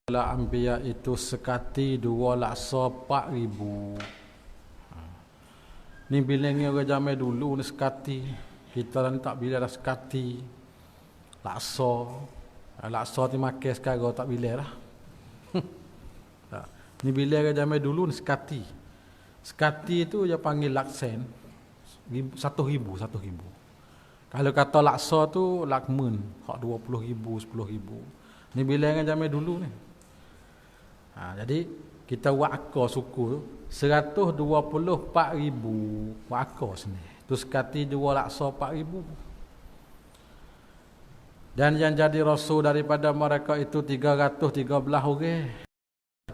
Anbiya itu sekati 2 laksa 4,000. Ni bilangnya orang zaman dulu ni sekati. Kita ni tak bila dah sekati. Laksa. Laksa ni makan sekarang tak bila lah. Ni bila orang zaman dulu ni sekati. Sekati tu dia panggil laksen. 1,000. Kalau kata laksa tu lakmen. Hak 20,000, 10,000. Ni bilangan zaman dulu ni. Jadi kita buat akar suku tu 124,000 buat akar sini. Tu sekati 2 laksa 4,000. Dan yang jadi rasul daripada mereka itu 313 orang.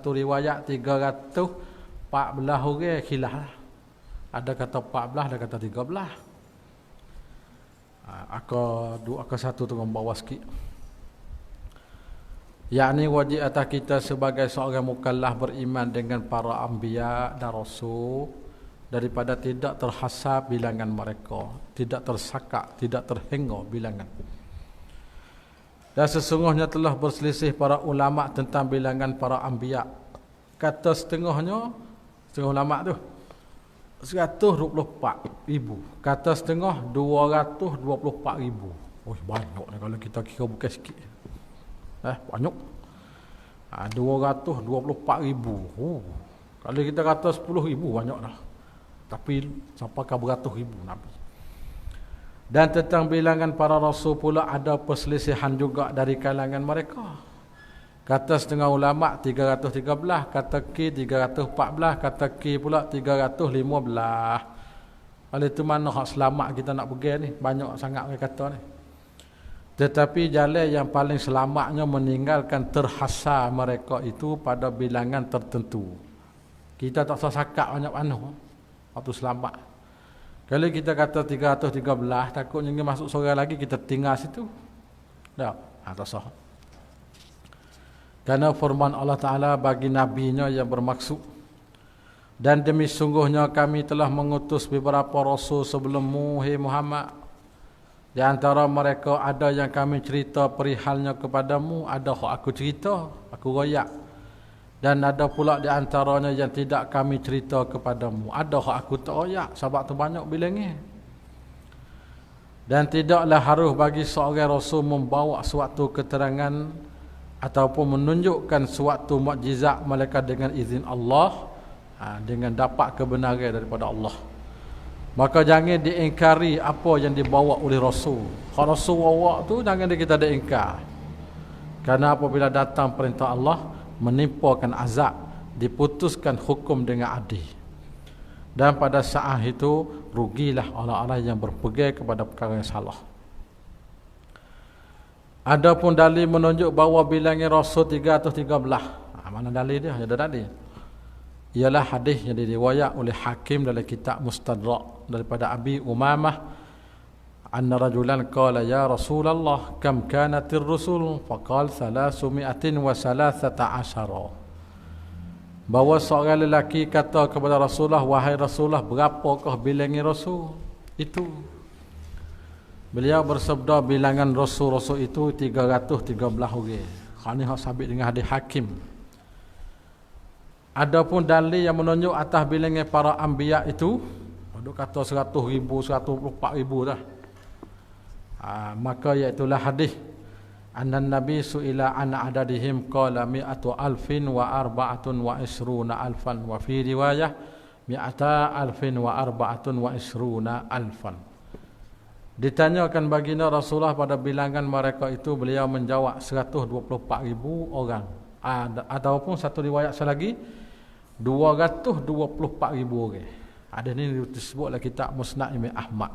Satu riwayat 314 orang khilaf lah. Ada kata 14, ada kata 13. Akar satu tu orang bawah sikit. Yakni wajib atas kita sebagai seorang mukallaf beriman dengan para anbiya dan rasul daripada tidak terhasab bilangan mereka, tidak tersakak, tidak terhingga bilangan. Dan sesungguhnya telah berselisih para ulama tentang bilangan para anbiya. Kata setengah ulama tu 124,000. Kata setengah 224,000. Oh, banyak ni kalau kita kira bukan sikit. Banyak. 224,000. Kalau kita kata 10,000 banyak dah. Tapi sampai ke beratus ribu Nabi. Dan tentang bilangan para rasul pula ada perselisihan juga dari kalangan mereka. Kata setengah ulama 313, kata Ki 314, kata Ki pula 315. Oleh itu mana hak selamat kita nak pergi ni? Banyak sangat orang kata ni. Tetapi jalan yang paling selamatnya meninggalkan terhasar mereka itu pada bilangan tertentu. Kita tak usah sakak banyak-banyak. Waktu selamat. Kalau kita kata 313, takutnya masuk seorang lagi kita tinggal situ. Tak? Tak usah. Kerana firman Allah Ta'ala bagi nabinya yang bermaksud. Dan demi sungguhnya kami telah mengutus beberapa rasul sebelummu, hai Muhammad. Di antara mereka ada yang kami cerita perihalnya kepadamu, ada yang aku cerita, aku royak. Dan ada pula di antaranya yang tidak kami cerita kepadamu, ada yang aku tak royak, sebab tu banyak bilangnya. Dan tidaklah harus bagi seorang rasul membawa suatu keterangan ataupun menunjukkan suatu mukjizat melainkan dengan izin Allah, dengan dapat kebenaran daripada Allah. Maka jangan diingkari apa yang dibawa oleh Rasul. Kalau Rasul bawa tu jangan kita diingkar. Karena apabila datang perintah Allah, menimpakan azab, diputuskan hukum dengan adil. Dan pada saat itu rugilah orang-orang yang berpegang kepada perkara yang salah. Adapun dalil menunjuk bahawa bilangan Rasul 313. Mana dalil dia? Ada dalil. Ialah hadis yang diriwayat oleh Hakim dalam kitab Mustadrak daripada Abi Umamah anna rajulan qala ya Rasulullah kam kanatir rusul faqal 313. Bahawa seorang lelaki kata kepada Rasulullah, wahai Rasulullah, berapakah bilangan rasul itu? Beliau bersabda bilangan rasul-rasul itu 313 orang. Ini hak sabit dengan hadis Hakim. Adapun dalil yang menunjuk atas bilangan para anbiya itu, duk kata 100,000, 124,000 dah. Maka iaitulah hadis anna nabi suila an adadihim qala mi'atu alfin wa arba'atun wa isruna alfan wa fi riwayah mi'ata alfin wa arba'atun wa isruna alfan. Ditanyakan baginda Rasulullah pada bilangan mereka itu, beliau menjawab 124,000 orang. Ataupun satu riwayat selagi 224,000 orang. Ada ni disebutlah kitab Musnad Imam Ahmad.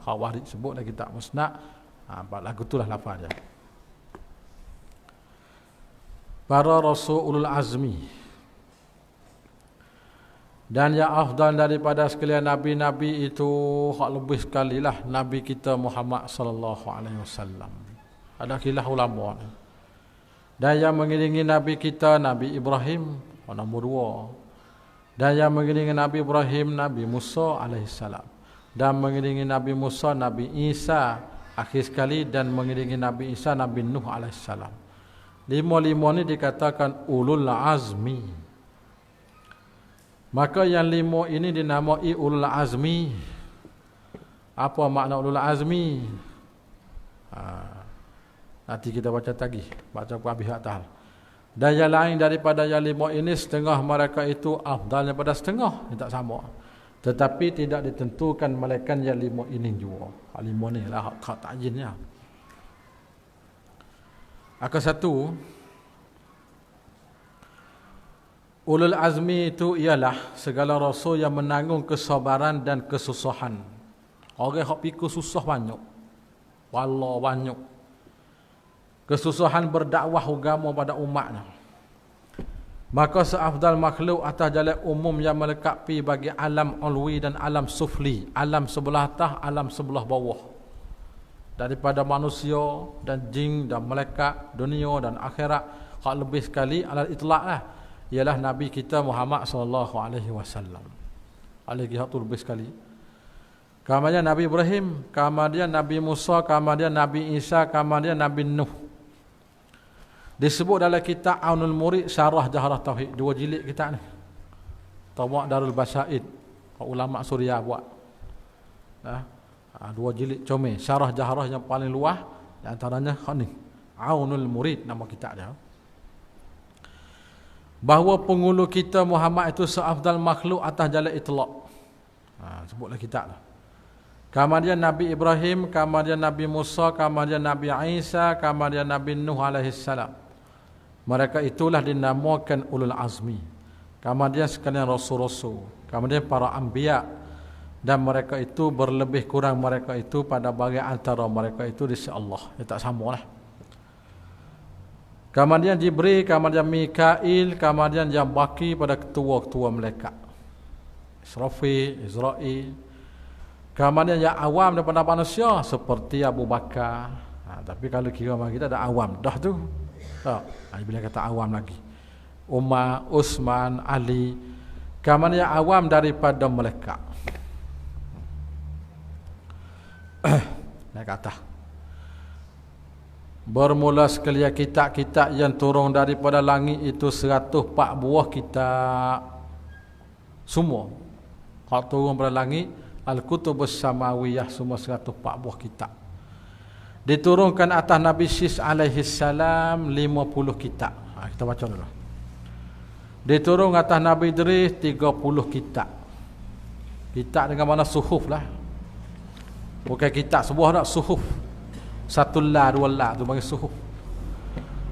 Khawarij sebutlah kitab Musnad. Lagu itulah lafaz dia. Para rasul ulul azmi. Dan yang afdal daripada sekalian nabi-nabi itu hak lebih sekali lah nabi kita Muhammad sallallahu alaihi wasallam. Ada khilaf ulama. Dan yang mengiringi nabi kita Nabi Ibrahim nombor 2. Dan yang mengiringi Nabi Ibrahim Nabi Musa alaihissalam. Dan mengiringi Nabi Musa Nabi Isa akhir sekali, dan mengiringi Nabi Isa Nabi Nuh alaihissalam. Lima-lima ni dikatakan ulul azmi. Maka yang lima ini dinamai ulul azmi. Apa makna ulul azmi? Nanti kita baca lagi, baca habis atas. Dan yang lain daripada yang lima ini, setengah mereka itu afdalnya pada setengah, tak sama. Tetapi tidak ditentukan malaikat yang lima ini juga. Lima ni lah hak ta'yinnya. Akan satu, ulul azmi itu ialah segala rasul yang menanggung kesabaran dan kesusahan. Orang yang pikir susah banyak, wallah banyak. Kesusahan berdakwah agama pada umatnya. Maka seafdal makhluk atas jalan umum yang melengkapi bagi alam ulwi dan alam sufli, alam sebelah atas, alam sebelah bawah, daripada manusia dan jin dan malaikat, dunia dan akhirat. Hak lebih sekali alal itlaq lah, ialah Nabi kita Muhammad sallallahu alaihi wasallam. Alaihi hak tu lebih sekali. Kemudian Nabi Ibrahim, kemudian Nabi Musa, kemudian Nabi Isa, kemudian Nabi Nuh. Disebut dalam kitab Aunul Murid Syarah Jahrah Tauhid, 2 jilid kitab ni. Tabaq Darul Basaid, ulama Suriah buat. 2 jilid comel, Syarah Jahrah yang paling luas di antaranya ni, Aunul Murid nama kitab dia. Bahawa penghulu kita Muhammad itu seafdal makhluk atas jalan itlaq. Sebutlah kitab lah. Kemudian Nabi Ibrahim, kemudian Nabi Musa, kemudian Nabi Isa, kemudian Nabi Nuh alaihi salam. Mereka itulah dinamakan ulul azmi. Kemudian sekalian rasul-rasul, kemudian para anbiya, dan mereka itu berlebih kurang mereka itu pada bagian antara mereka itu di sisi Allah. Ya, tak samalah. Kemudian Jibril, kemudian Mikail, kemudian yang baki pada ketua-ketua malaikat. Israfil, Israil. Kemudian yang awam daripada manusia seperti Abu Bakar. Tapi kalau kira kita ada awam dah tu. Bila kata awam lagi, Umar, Utsman, Ali. Kemudian yang awam daripada malaikat. Naik ke atas. Bermula sekalian kitab-kitab yang turun daripada langit itu 104 buah kitab. Semua hak turun daripada langit, Al-Kutubus Samawiyah, semua 104 buah kitab. Diturunkan atas Nabi Syis alaihi salam 50 kitab. Kita baca dulu. Diturun atas Nabi Idris 30 kitab. Kitab dengan mana suhuf lah. Bukan kitab sebuah dak, suhuf. Satu la, dua la tu panggil suhuf.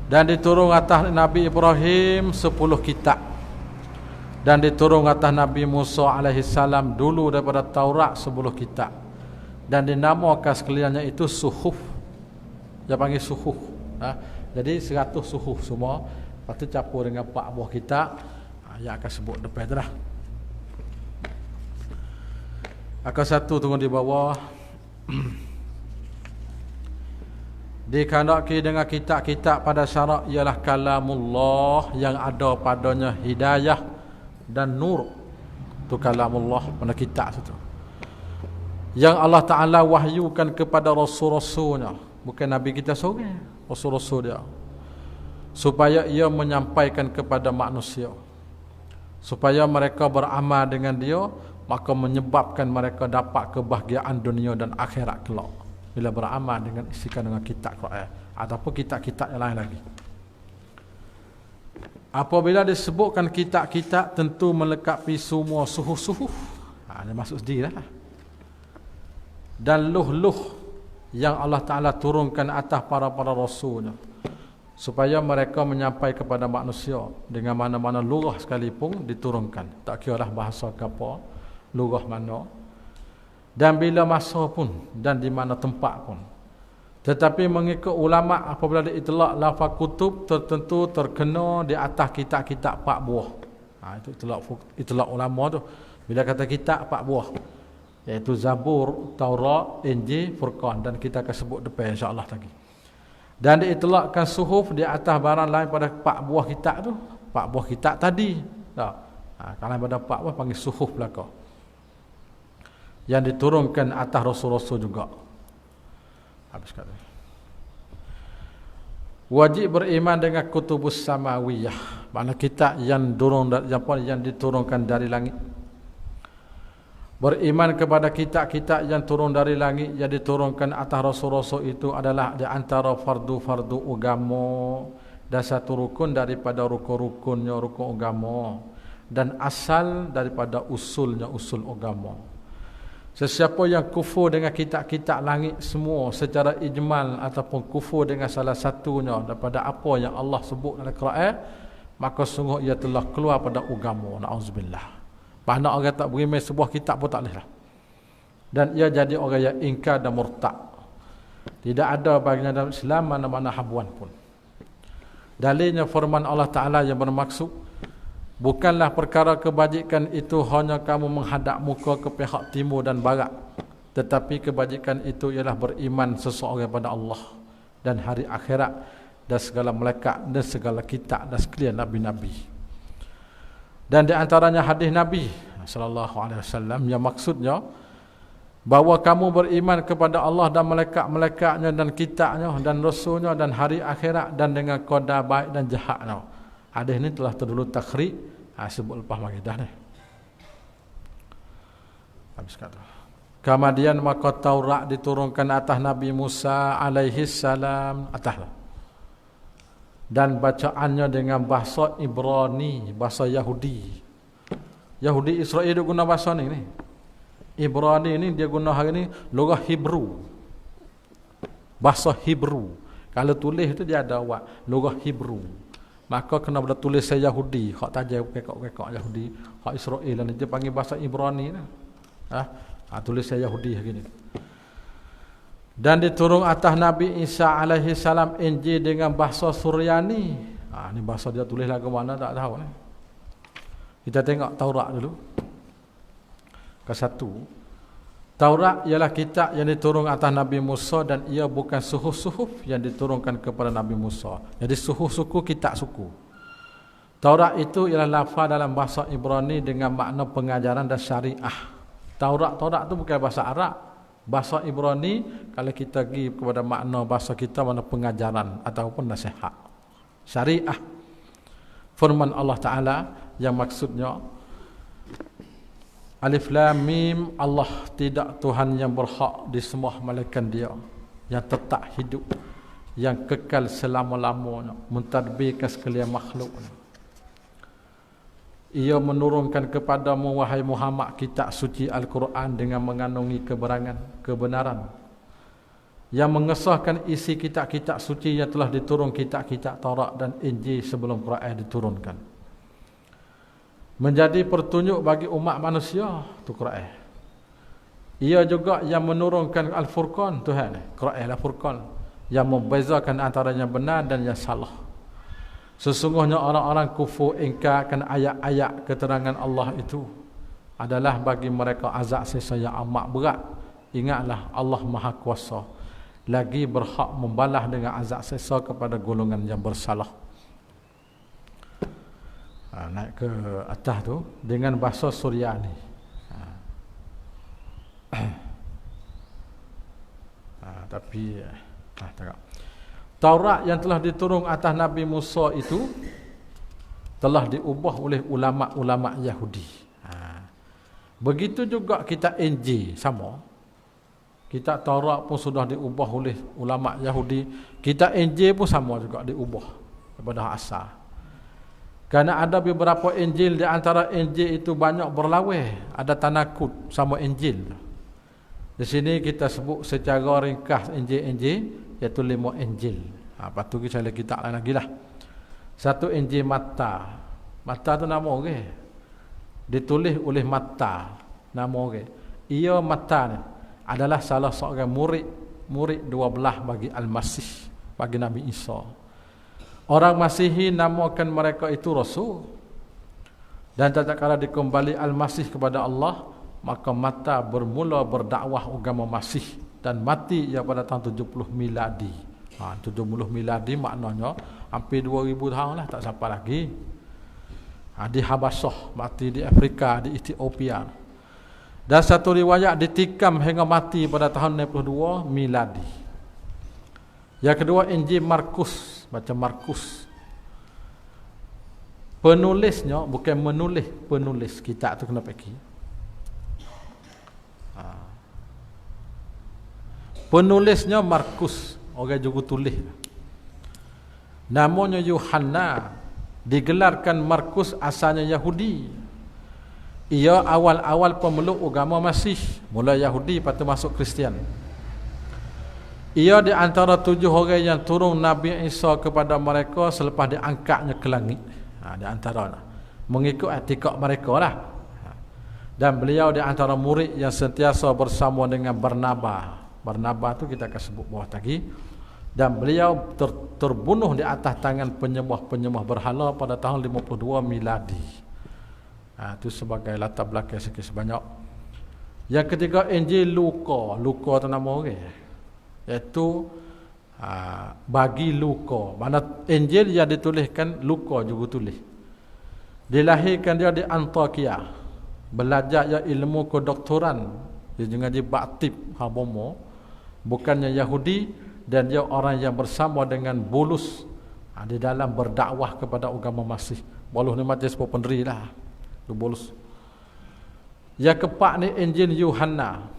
Dan diturun atas Nabi Ibrahim 10 kitab. Dan diturun atas Nabi Musa alaihi salam dulu daripada Taurat 10 kitab. Dan dinamakan sekaliannya itu suhuf. Dia panggil suhuf. Jadi 100 suhuf semua. Lepas tu campur dengan 4 buah kitab. Yang akan sebut depan tu lah. Akan satu tunggu di bawah. Dikandaki dengan kitab-kitab pada syarak ialah kalamullah yang ada padanya hidayah dan nur. Itu kalamullah pada kitab itu. Yang Allah Ta'ala wahyukan kepada rasul-rasulnya. Bukan Nabi kita seorang, rasul-rasul dia. Supaya ia menyampaikan kepada manusia. Supaya mereka beramal dengan dia, maka menyebabkan mereka dapat kebahagiaan dunia dan akhirat kelak. Bila beramal dengan isikan dengan kitab Quran ataupun kitab-kitab yang lain lagi. Apabila disebutkan kitab-kitab, tentu melengkapi semua suhuf-suhuf. Ini maksud sendirilah. Dan luh-luh yang Allah Ta'ala turunkan atas para rasulnya, supaya mereka menyampaikan kepada manusia dengan mana-mana lurah sekalipun diturunkan. Tak kira lah bahasa apa, lurah mana, dan bila masa pun, dan di mana tempat pun. Tetapi mengikut ulama' apabila diitlaq lafaz kutub tertentu terkena di atas kitab-kitab 4 buah. Itu itlaq ulama tu. Bila kata kitab 4 buah, iaitu Zabur, Taurat, Injil, Furqan, dan kita akan sebut depan insya-Allah lagi. Dan diitlaqkan suhuf di atas barang lain pada 4 buah kitab tu, 4 buah kitab tadi. Kalau pada 4 buah panggil suhuf belaka. Yang diturunkan atas rasul-rasul juga. Habis kata. Wajib beriman dengan kutubus samawiyah, makna kitab yang diturunkan dari langit. Beriman kepada kitab-kitab yang turun dari langit, yang diturunkan atas rasul-rasul itu adalah di antara fardu-fardu agama dan satu rukun daripada rukun-rukunnya rukun agama, dan asal daripada usulnya usul agama. Sesiapa yang kufur dengan kitab-kitab langit semua secara ijmal ataupun kufur dengan salah satunya daripada apa yang Allah sebut dalam Quran, maka sungguh ia telah keluar pada agama. Na'udzubillah. Makna orang tak beriman sebuah kitab pun tak boleh lah. Dan ia jadi orang yang ingkar dan murtad. Tidak ada baginya dalam Islam mana-mana habuan pun. Dalilnya firman Allah Ta'ala yang bermaksud, bukanlah perkara kebajikan itu hanya kamu menghadap muka ke pihak timur dan barat, tetapi kebajikan itu ialah beriman seseorang pada Allah dan hari akhirat dan segala malaikat dan segala kitab dan sekalian nabi-nabi. Dan di antaranya hadis Nabi sallallahu alaihi wasallam yang maksudnya bahawa kamu beriman kepada Allah dan malaikat-malaikatnya dan kitabnya dan rasulnya dan hari akhirat dan dengan qadar baik dan jahatnya. Hadis ini telah terdahulu takhrij, sebut lepas mari dah ni. Habis kata. Kemudian maka Taurat diturunkan atas Nabi Musa alaihi salam ataslah. Dan bacaannya dengan bahasa Ibrani, bahasa Yahudi. Yahudi Israel dia guna bahasa ni. Ibrani ni dia guna hari ni lugah Hebrew. Bahasa Hebrew. Kalau tulis tu dia ada awak lugah Hebrew. Maka kena boleh tulis saya Yahudi, hak tajam kekok-kekok Yahudi, hak Israel ni dia panggil bahasa Ibrani lah. Tulis saya Yahudi begini. Dan diturun atas Nabi Isa alaihi salam Injil dengan bahasa Suryani. Ni bahasa dia tulis lagu mana tak tahu ni. Kita tengok Taurat dulu. Ke-1. Taurat ialah kitab yang diturun atas Nabi Musa dan ia bukan suhuf-suhuf yang diturunkan kepada Nabi Musa. Jadi suhuf suku, kitab suku. Taurat itu ialah lafaz dalam bahasa Ibrani dengan makna pengajaran dan syariah. Taurat tu bukan bahasa Arab. Bahasa Ibrani kalau kita pergi kepada makna bahasa kita, makna pengajaran ataupun nasihat. Syariah. Firman Allah Ta'ala yang maksudnya Alif Lam Mim, Allah tidak Tuhan yang berhak disembah melainkan Dia, yang tetap hidup, yang kekal selama-lamanya, mentadbirkan sekalian makhluk. Ia menurunkan kepadamu wahai Muhammad kitab suci Al-Quran dengan mengandungi kebenaran, yang mengesahkan isi kitab-kitab suci yang telah diturun kitab-kitab Taurat dan Injil sebelum Quran diturunkan, menjadi pertunjuk bagi umat manusia tu Quran. Ia juga yang menurunkan Al-Furqan Tuhan, Quran Al-Furqan, yang membezakan antara yang benar dan yang salah. Sesungguhnya orang-orang kufur ingkarkan ayat-ayat keterangan Allah itu adalah bagi mereka azab siksa yang amat berat. Ingatlah Allah Maha Kuasa lagi berhak membalas dengan azab siksa kepada golongan yang bersalah. Naik ke atas tu dengan bahasa Suryani. Tapi tak. Taurat yang telah diturun atas Nabi Musa itu telah diubah oleh ulama-ulama Yahudi. Begitu juga kitab Injil sama. Kitab Taurat pun sudah diubah oleh ulama Yahudi. Kitab Injil pun sama juga diubah daripada asal. Kerana ada beberapa Injil, di antara Injil itu banyak berlawan, ada tanakut sama Injil. Di sini kita sebut secara ringkas Injil-Injil, iaitu 5 Injil. Lepas tu kita lihat kitab lain lagi lah. 1 Injil Matta. Matta tu nama orang. Ditulis oleh Matta, nama orang. Ia Matta ni adalah salah seorang murid 12 bagi Al-Masih, bagi Nabi Isa. Orang Masihi namakan mereka itu Rasul. Dan tatkala dikembali Al-Masih kepada Allah, maka Matta bermula berdakwah agama Masih dan mati ia pada tahun 70 miladi. 70 miladi maknanya hampir 2000 tahun lah, tak sampai lagi. Di Habasyah, mati di Afrika, di Ethiopia. Dan satu riwayat ditikam hingga mati pada tahun 62 miladi. Yang kedua Injil Markus. baca Markus. Penulisnya bukan menulis, penulis kitab tu kena pergi. Penulisnya Markus, orang juga tulis. Namanya Yohanna, digelarkan Markus, asalnya Yahudi. Ia awal-awal pemeluk agama Masih, mula Yahudi lepas tu masuk Kristian. Ia di antara 7 orang yang turun Nabi Isa kepada mereka selepas diangkatnya ke langit. Di antara mengikut etikad mereka lah. Dan beliau di antara murid yang sentiasa bersama dengan Barnabas. Barnabas tu kita akan sebut bawah lagi. Dan beliau terbunuh di atas tangan penyembah-penyembah berhala pada tahun 52 miladi. Itu sebagai latar belakang sikit sebanyak. Yang ketiga, Injil Luka. Luka tu nama orang, iaitu bagi Luka. Mana Injil yang dituliskan, Luka juga tulis. Dilahirkan dia di Antakia. Belajar ya ilmu kedoktoran. Dia juga di Baktib Habomo. Bukannya Yahudi, dan dia orang yang bersama dengan Bulus di dalam berdakwah kepada agama Masih. Bulus ni macam sebuah penderi lah. Bulus. Yang keempat ni Injil Yohanna.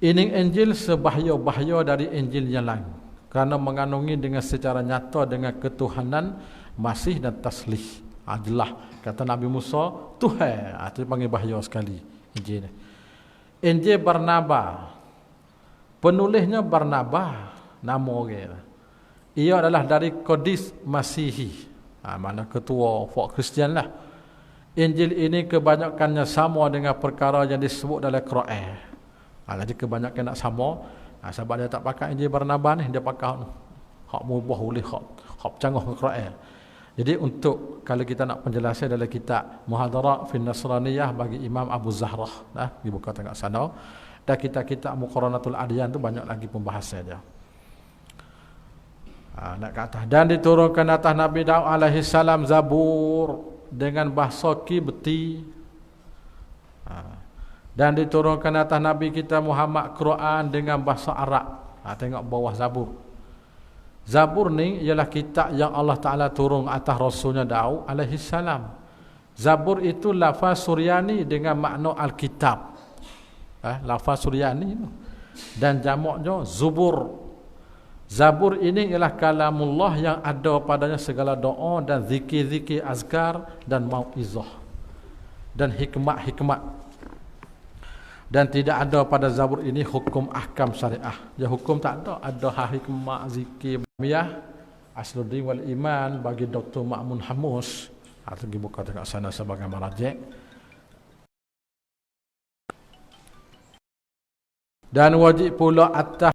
Ini Injil sebahaya-bahaya dari Injil yang lain, kerana mengandungi dengan secara nyata dengan ketuhanan Masih dan taslih. Jelas kata Nabi Musa Tuhan. Itu panggil bahaya sekali Injil ni. Injil Barnabas. Penulisnya Barnabas, nama orang. Ia adalah dari Kodis Masihi. Mana ketua folk Kristian lah. Injil ini kebanyakannya sama dengan perkara yang disebut dalam Quran. Jadi kebanyakan nak sama. Sebab dia tak pakai Injil Barnabas ni, dia pakai hak mubah oleh hak canggah ke Quran. Jadi untuk kalau kita nak penjelasan dalam kitab Muhadarat fi Nasraniyah bagi Imam Abu Zahrah, dibuka tengok sana. Dan kitab-kitab Muqaranatul Adyan tu banyak lagi pembahasan dia. Nak ke atas. Dan diturunkan atas Nabi Daud alaihi salam Zabur dengan bahasa Kibti. Dan diturunkan atas Nabi kita Muhammad Quran dengan bahasa Arab. Tengok bawah Zabur. Zabur ni ialah kitab yang Allah Ta'ala turun atas Rasulnya Daud alaihi salam. Zabur itu lafaz Suryani dengan makna Alkitab. Lafaz Suryani itu. Dan jamaknya Zubur. Zabur ini ialah kalamullah yang ada padanya segala doa dan zikir-zikir azkar dan mau'izah dan hikmat-hikmat. Dan tidak ada pada Zabur ini hukum ahkam syariah. Ya, hukum tak ada. Ada hikmat, zikir, miyah, Asluddin wal Iman bagi Dr. Ma'mun Hamus. Atau dibuka dekat sana sebagai marajek. Dan wajib pula atas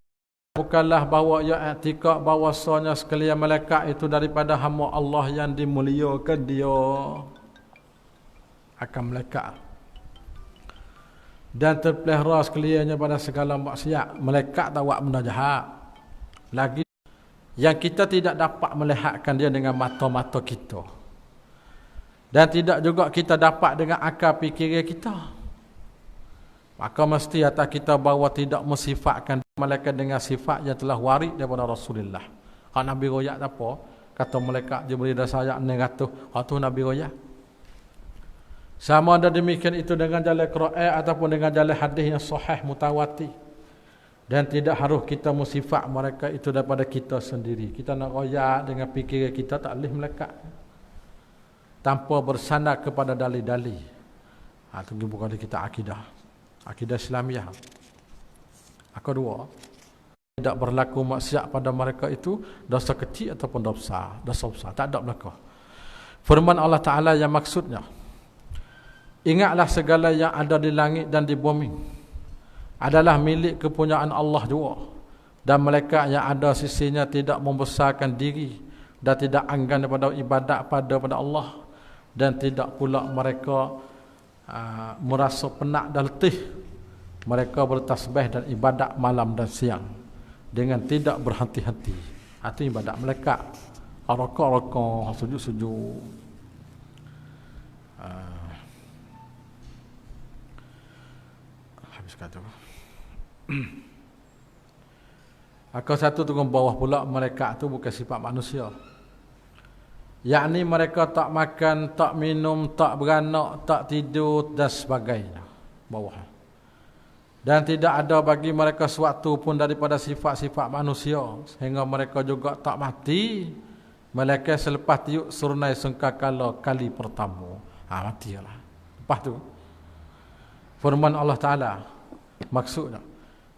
bukanlah bahawa ia i'tikad bahawasanya sekalian malaikat itu daripada hamba Allah yang dimuliakan dia akan malaikat. Dan terpelihara sekaliannya pada segala maksiat. Malaikat tak buat benda jahat. Lagi yang kita tidak dapat melihatkan dia dengan mata-mata kita. Dan tidak juga kita dapat dengan akal fikiran kita. Maka mesti atas kita bahawa tidak mensifatkan malaikat dengan sifat yang telah waris daripada Rasulullah. Hak Nabi royak tak apa, kata malaikat Jibril dah sayang 900, hak tu Nabi royak. Sama ada demikian itu dengan jalan Quran ataupun dengan jalan hadis yang sahih mutawatir. Dan tidak harus kita mensifat mereka itu daripada kita sendiri. Kita nak royak dengan fikiran kita tak boleh malaikat. Tanpa bersandar kepada dalil-dalil. Itu bukan kita akidah Islamiah. Kedua, tidak berlaku maksiat pada mereka itu dosa kecil ataupun dosa besar. Tak ada berlaku. Firman Allah Ta'ala yang maksudnya, ingatlah segala yang ada di langit dan di bumi adalah milik kepunyaan Allah juga. Dan mereka yang ada sisinya tidak membesarkan diri dan tidak enggan daripada ibadat pada Allah. Dan tidak pula mereka merasa penat dan letih. Mereka bertasbih dan ibadat malam dan siang dengan tidak berhenti-henti. Itu ibadat malaikat. Rakaat-rakaat, sujud-sujud. Habis kata. Maka satu turun bawah pula malaikat tu bukan sifat manusia. Yakni mereka tak makan, tak minum, tak beranak, tak tidur dan sebagainya. Bawah. Dan tidak ada bagi mereka suatu pun daripada sifat-sifat manusia, sehingga mereka juga tak mati melainkan selepas tiup surnai sangkakala kali pertama. Matilah. Lepas tu firman Allah Ta'ala maksudnya,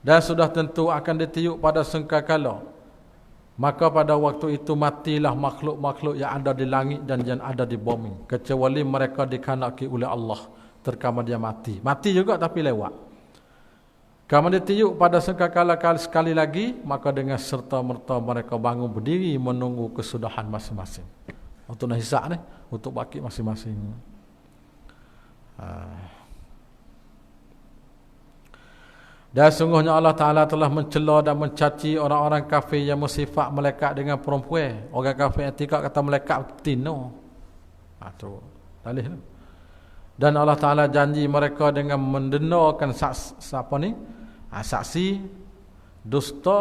dan sudah tentu akan ditiup pada sangkakala, maka pada waktu itu matilah makhluk-makhluk yang ada di langit dan yang ada di bumi, kecuali mereka dikehendaki oleh Allah, terkama dia mati. Mati juga tapi lewat. Kamu ditiup pada sangkakala sekali lagi, maka dengan serta-merta mereka bangun berdiri menunggu kesudahan masing-masing. Untuk nak hisab ni, untuk baki masing-masing. Dan sungguhnya Allah Ta'ala telah mencela dan mencaci orang-orang kafir yang bersifat malaikat dengan perempuan. Orang kafir yang tidak kata malaikat betina. Itu dalih tu. Dan Allah Ta'ala janji mereka dengan mendenakan saksi dusta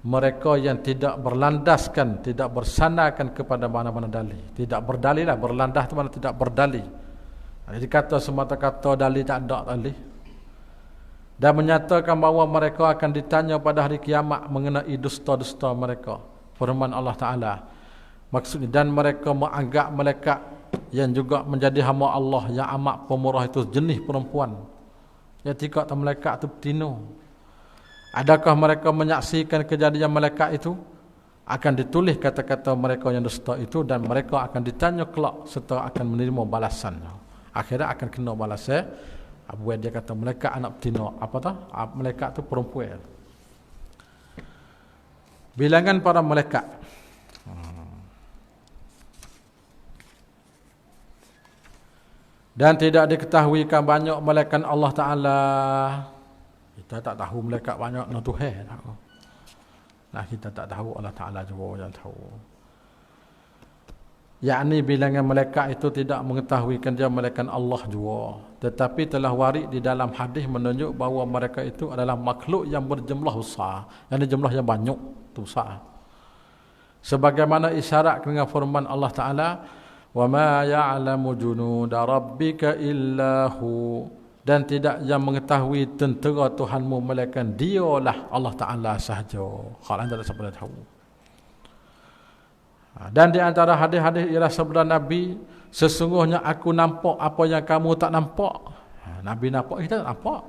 mereka yang tidak berlandaskan, tidak bersandarkan kepada mana-mana dalih. Tidak berdalih lah, berlandas tu mana tidak berdalih. Jadi kata semata-kata dalih tak ada dalih. Dan menyatakan bahawa mereka akan ditanya pada hari kiamat mengenai dusta-dusta mereka. Firman Allah Ta'ala maksudnya, dan mereka menganggap malaikat yang juga menjadi hamba Allah yang amat pemurah itu jenis perempuan, yang tidak malaikat itu betina. Adakah mereka menyaksikan kejadian malaikat itu? Akan ditulis kata-kata mereka yang dusta itu, dan mereka akan ditanya kelak serta akan menerima balasan. Akhirnya akan kena balasan. Abu dia kata malaikat anak betina, apa tak? Malaikat tu perempuan. Bilangan para malaikat. Dan tidak diketahuikan banyak malaikat Allah Ta'ala. Kita tak tahu malaikat banyak nak Tuhan. Nah, kita tak tahu, Allah Ta'ala juga yang tahu. Yakni bilangan malaikat itu tidak mengetahuikan dia malaikat Allah juga. Tetapi telah warid di dalam hadis menunjuk bahawa mereka itu adalah makhluk yang berjumlah besar, yang jumlah yang banyak tu besar. Sebagaimana isyarat dengan firman Allah Ta'ala, wa ma ya'lamu junuda rabbika illahu, dan tidak yang mengetahui tentera Tuhanmu melainkan dialah Allah Ta'ala sahaja. Kalau anda tak siapa tahu. Dan di antara hadis-hadis ialah sabda Nabi, sesungguhnya aku nampak apa yang kamu tak nampak. Nabi nampak, kita tak nampak.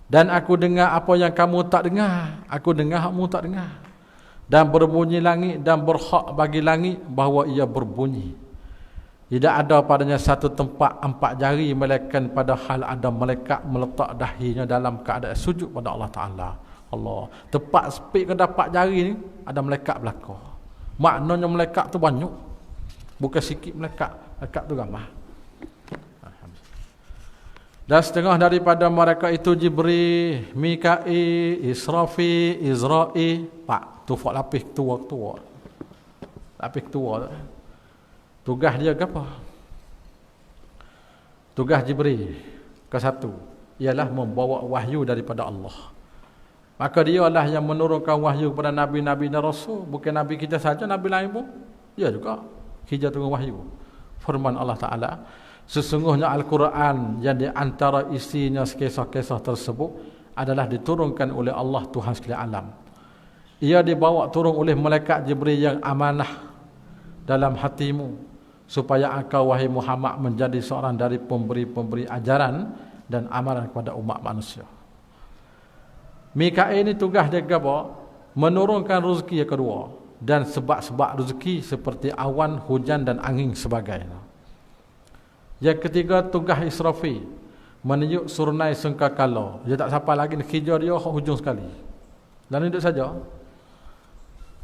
Dan aku dengar apa yang kamu tak dengar. Aku dengar, kamu tak dengar. Dan berbunyi langit, dan berhak bagi langit bahawa ia berbunyi. Tidak ada padanya satu tempat 4 jari, melainkan pada hal ada malaikat meletak dahinya dalam keadaan sujud pada Allah Ta'ala. Allah, tempat sepik ke dapat jari ni ada malaikat belakang. Maknanya malaikat tu banyak, bukan sikit malaikat. Malaikat tu ramai. Dan setengah daripada mereka itu Jibril, Mikail, Israfil, Izrail. Pak, tu fak lapis tua-tua. Lapis tua. Tugas dia ke apa? Tugas Jibril ke satu ialah membawa wahyu daripada Allah. Maka dia lah yang menurunkan wahyu kepada Nabi-Nabi dan Rasul. Bukan Nabi kita saja, Nabi lain pun dia juga hijau turun wahyu. Firman Allah Ta'ala, sesungguhnya Al-Quran yang di antara isinya kisah-kisah tersebut adalah diturunkan oleh Allah Tuhan sekalian alam. Ia dibawa turun oleh malaikat Jibril yang amanah dalam hatimu, supaya engkau wahai Muhammad menjadi seorang dari pemberi-pemberi ajaran dan amalan kepada umat manusia. Mikail ini tugas dia apa? Menurunkan rezeki yang kedua, dan sebab-sebab rezeki seperti awan, hujan dan angin sebagainya. Yang ketiga tugas Israfil, meniup surnai sangkakala. Dia tak sampai lagi, hijau dia hujung sekali. Dan itu saja.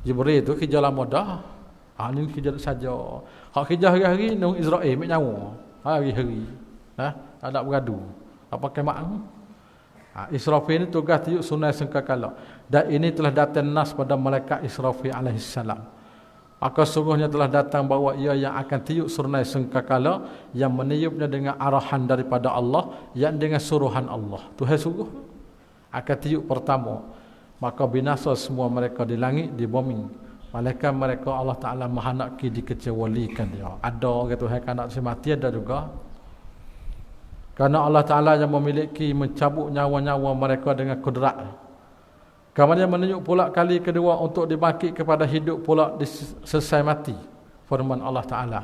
Jibril itu hijau lama dah. Ini hijau saja. Hak hijau hari-hari nung Israel mek nyawa. Hari-hari. Tak ada beradu. Apa kemak? Israfil ini tugas tiup sunai sangkakala, dan ini telah datang nas pada malaikat Israfil alaihissalam. Maka sungguhnya telah datang bahawa ia yang akan tiup sunai sangkakala, yang meniupnya dengan arahan daripada Allah, yang dengan suruhan Allah. Tuhan suruh akan tiup pertama, maka binasa semua mereka di langit, di bumi. Malaikat mereka Allah Ta'ala maha nak dikecewakan dia. Ada gitu, hai kan nak mati ada juga. Karena Allah Ta'ala yang memiliki mencabut nyawa-nyawa mereka dengan kudrat. Kemudian menunjuk pula kali kedua untuk dibangkit kepada hidup pula selesai mati. Firman Allah Ta'ala.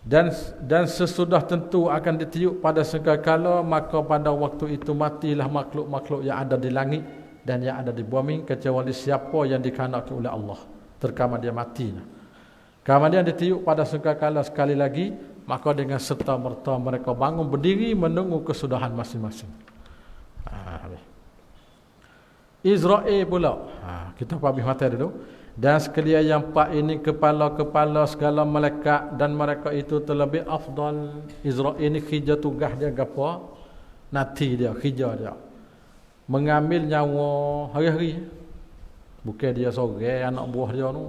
Dan sesudah tentu akan ditiup pada segala, maka pada waktu itu matilah makhluk-makhluk yang ada di langit dan yang ada di bumi, kecuali siapa yang dikehendaki oleh Allah. Terkama dia mati. Kemudian ditiup pada segala sekali lagi, maka dengan serta merta mereka bangun berdiri menunggu kesudahan masing-masing. Israel pula. Kita habis mata dulu. Dan sekalian yang empat ini kepala-kepala segala malaikat, dan mereka itu terlebih afdal. Israel ini khija tugas dia apa? Nanti dia, khija dia mengambil nyawa hari-hari. Bukan dia seorang anak buah dia tu.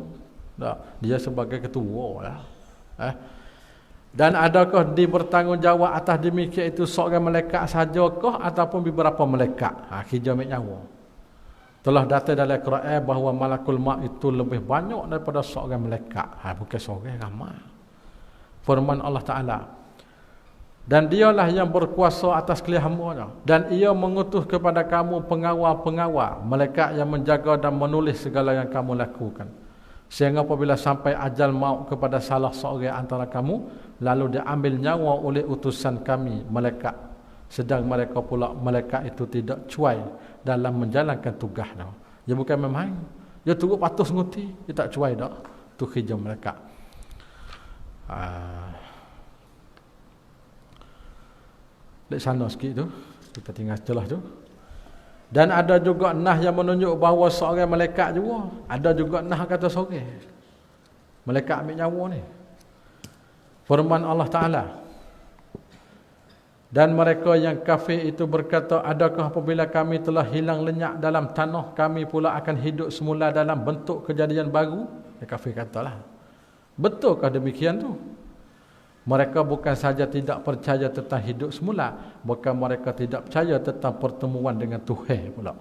Dia sebagai ketua ya. Dan adakah bertanggungjawab atas demikian itu seorang malaikat sahajakah ataupun beberapa malaikat? Khija ambil nyawa. Telah datang dalam Quran bahawa malakul maut itu lebih banyak daripada seorang malaikat. Bukan seorang, ramai. Firman Allah Ta'ala. Dan dialah yang berkuasa atas sekalian hamba-Nya. Dan ia mengutus kepada kamu pengawal-pengawal, malaikat yang menjaga dan menulis segala yang kamu lakukan. Sehingga apabila sampai ajal maut kepada salah seorang antara kamu, lalu diambil nyawa oleh utusan kami, malaikat. Sedang mereka pula malaikat itu tidak cuai dalam menjalankan tugasnya. Dia bukan memang, dia turut patuh nguti, dia tak cuai dah. Tu khija malaikat. Di sana sikit tu, kita tinggal celah tu. Dan ada juga nah yang menunjuk bahawa seorang malaikat juga. Ada juga nah kata seorang malaikat ambil nyawa ni. Firman Allah Ta'ala. Dan mereka yang kafir itu berkata, adakah apabila kami telah hilang lenyap dalam tanah, kami pula akan hidup semula dalam bentuk kejadian baru? Ya, kafir katalah. Betulkah demikian tu? Mereka bukan saja tidak percaya tentang hidup semula, bahkan mereka tidak percaya tentang pertemuan dengan Tuhan pula.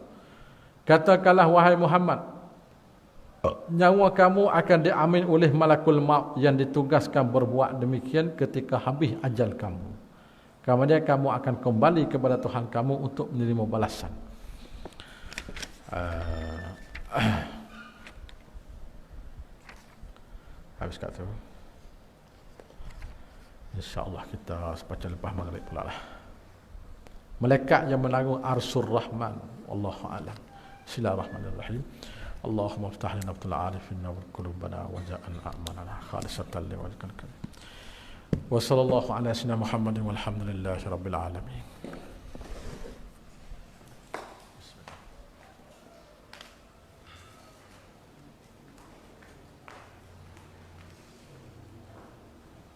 Katakanlah wahai Muhammad, nyawa kamu akan diambil oleh malakul maut yang ditugaskan berbuat demikian ketika habis ajal kamu. Kemudian kamu akan kembali kepada Tuhan kamu untuk menerima balasan. Habis kata tu. InsyaAllah kita sebaca lepas maghrib pula lah. Malaikat yang menaruh Arsyur Rahman. Wallahu a'lam. Bismillahirrahmanirrahim. Allahumma aftah lana abtul arifin wa qulubana wa ja'alna a'malana khalisatan liwajhikal karim. Wa sallallahu ala sayyidina Muhammadin walhamdulillahi rabbil alamin.